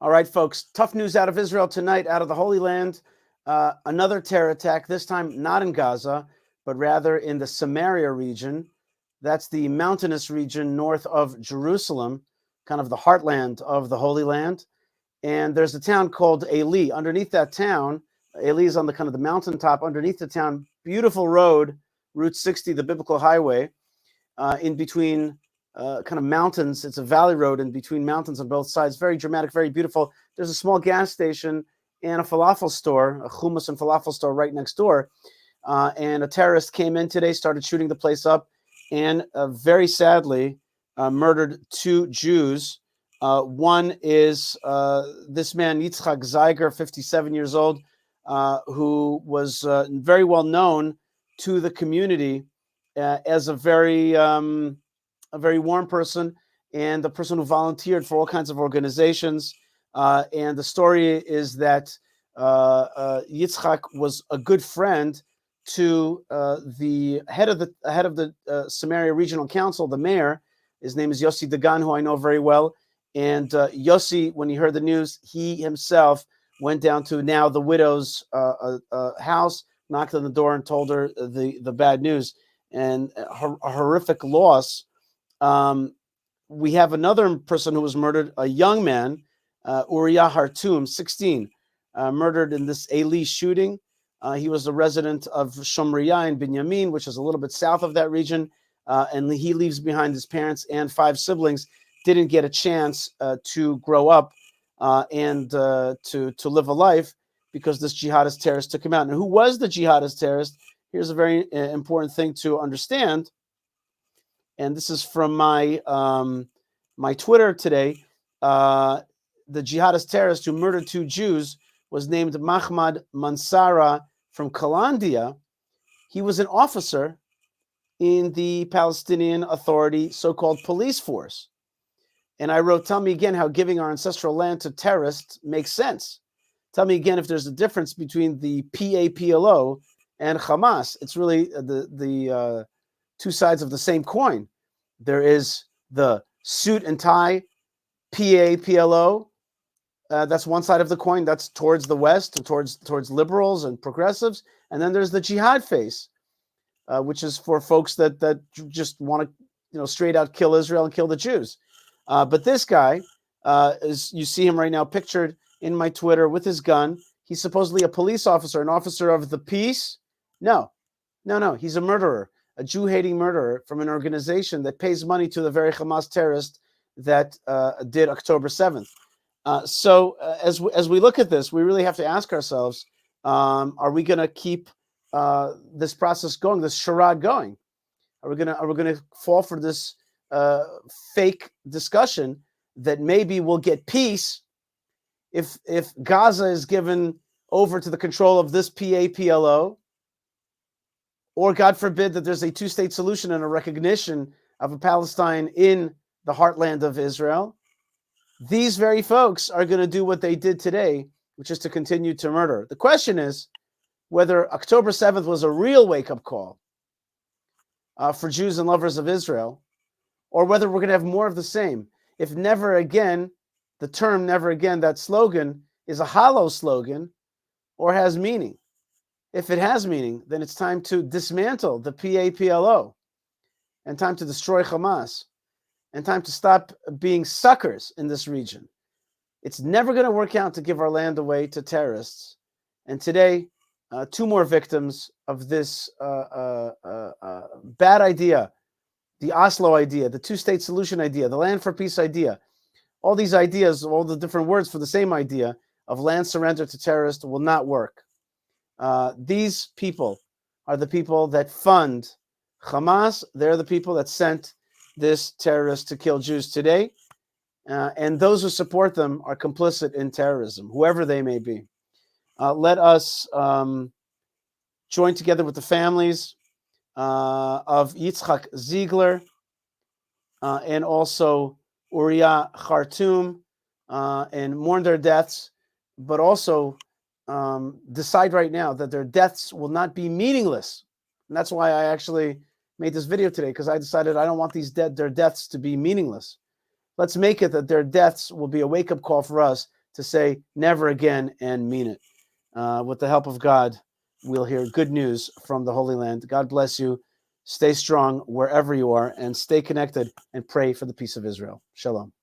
All right, folks, tough news out of Israel tonight, out of the Holy Land. Another terror attack, this time not in Gaza, but rather in the Samaria region. That's the mountainous region north of Jerusalem, kind of the heartland of the Holy Land. And there's a town called Eli. Underneath that town, Eli is on the kind of the mountaintop. Underneath the town, beautiful road, Route 60, the biblical highway, in between kind of mountains. It's a valley road in between mountains on both sides. Very dramatic, very beautiful. There's a small gas station and a falafel store, a hummus and falafel store right next door. And a terrorist came in today, started shooting the place up, and very sadly murdered two Jews. One is this man, Yishai Ziger, 57 years old, who was very well known to the community as a very warm person and the person who volunteered for all kinds of organizations. And the story is that Yitzchak was a good friend to the head of the Samaria Regional Council, the mayor. His name is Yossi Dagan, who I know very well. And Yossi, when he heard the news, he himself went down to now the widow's house, knocked on the door, and told her the bad news. And a horrific loss. We have another person who was murdered, a young man, Uri Harum, 16, murdered in this Eli shooting. He was a resident of Shomriya in Binyamin, which is a little bit south of that region, and he leaves behind his parents and 5 siblings. Didn't get a chance to grow up and to live a life because this jihadist terrorist took him out. And who was the jihadist terrorist? Here's a very important thing to understand. And this is from my my Twitter today. The jihadist terrorist who murdered 2 Jews was named Mahmoud Mansara from Kalandia. He was an officer in the Palestinian Authority so-called police force. And I wrote, tell me again how giving our ancestral land to terrorists makes sense. Tell me again if there's a difference between the PAPLO and Hamas. It's really the 2 sides of the same coin. There is the suit and tie PAPLO. That's one side of the coin. That's towards the West and towards liberals and progressives. And then there's the jihad face, which is for folks that just want to, straight out kill Israel and kill the Jews. But this guy, you see him right now pictured in my Twitter with his gun. He's supposedly a police officer, an officer of the peace. No. He's a murderer, a Jew-hating murderer from an organization that pays money to the very Hamas terrorist that did October 7th. So as we look at this, we really have to ask ourselves, are we going to keep this process going, this charade going? Are we going to fall for this fake discussion that maybe we'll get peace if Gaza is given over to the control of this PAPLO, or God forbid that there's a 2-state solution and a recognition of a Palestine in the heartland of Israel? These very folks are going to do what they did today, which is to continue to murder. The question is whether October 7th was a real wake-up call for Jews and lovers of Israel, or whether we're going to have more of the same. If never again, the term never again, that slogan, is a hollow slogan or has meaning. If it has meaning, then it's time to dismantle the PAPLO and time to destroy Hamas and time to stop being suckers in this region. It's never going to work out to give our land away to terrorists. And today, 2 more victims of this bad idea, the Oslo idea, the 2-state solution idea, the land for peace idea. All these ideas, all the different words for the same idea of land surrender to terrorists will not work. These people are the people that fund Hamas. They're the people that sent this terrorist to kill Jews today. And those who support them are complicit in terrorism, whoever they may be. Let us join together with the families of Yaki Ziger and also Uri Harum and mourn their deaths, but also decide right now that their deaths will not be meaningless. And that's why I actually made this video today, because I decided I don't want their deaths to be meaningless. Let's make it that their deaths will be a wake-up call for us to say never again and mean it. With the help of God, we'll hear good news from the Holy Land. God bless you. Stay strong wherever you are, and stay connected and pray for the peace of Israel. Shalom.